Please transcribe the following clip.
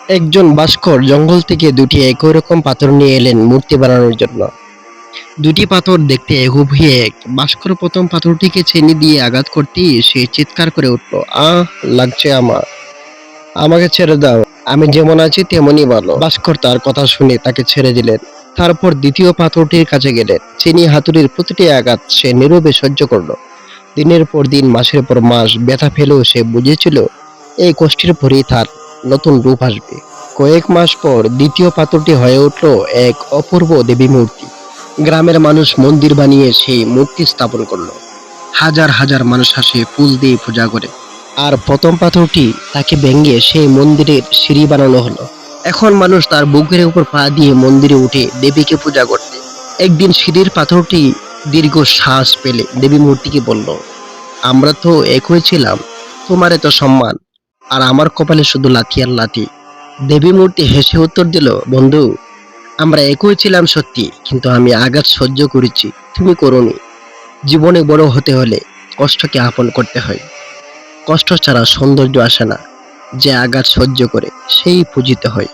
একজন ভাস্কর জঙ্গল থেকে দুটি একই রকম পাথর নিয়ে এলেন মূর্তি বানানোর জন্য। দুটি পাথর দেখতে হুবহু এক। ভাস্কর প্রথম পাথরটিকে ছেনি দিয়ে আঘাত করতেই সে চিৎকার করে উঠল, আহ, লাগছে আমার, আমাকে ছেড়ে দাও, আমি যেমন আছি তেমনই ভালো। ভাস্কর তার কথা শুনে তাকে ছেড়ে দিলেন। তারপর দ্বিতীয় পাথরটির কাছে গেলেন। চিনি হাতুড়ির প্রতিটি আঘাত সে নীরবে সহ্য করলো। দিনের পর দিন, মাসের পর মাস ব্যথা পেলেও সে বুঝেছিল এই কষ্টের পরেই তার নতুন রূপ আসবে। কয়েক মাস পর দ্বিতীয় পাথরটি হয়ে উঠল এক অপূর্ব দেবী মূর্তি। গ্রামের মানুষ মন্দির বানিয়ে সেই মূর্তি স্থাপন করলো। হাজার হাজার মানুষ আসে, ফুল দিয়ে পূজা করে। আর প্রথম পাথরটি তাকে ভেঙে সেই মন্দিরের সিঁড়ি বানানো হলো। এখন মানুষ তার বুকের উপর পা দিয়ে মন্দিরে উঠে দেবীকে পূজা করতে। একদিন সিঁড়ির পাথরটি দীর্ঘ শ্বাস ফেলে দেবী মূর্তিকে বলল, আমরা তো একই ছিলাম, তোমার এত সম্মান, আর আমার কপালে শুধু লাথি আর লাথি। দেবী মূর্তি হেসে উত্তর দিল, বন্ধু, আমরা একই ছিলাম সত্যি, কিন্তু আমি আঘাত সহ্য করেছি, তুমি করোনি। জীবনে বড় হতে হলে কষ্টকে আপন করতে হয়। কষ্ট ছাড়া সৌন্দর্য আসে না। যে আঘাত সহ্য করে সেই পূজিত হয়।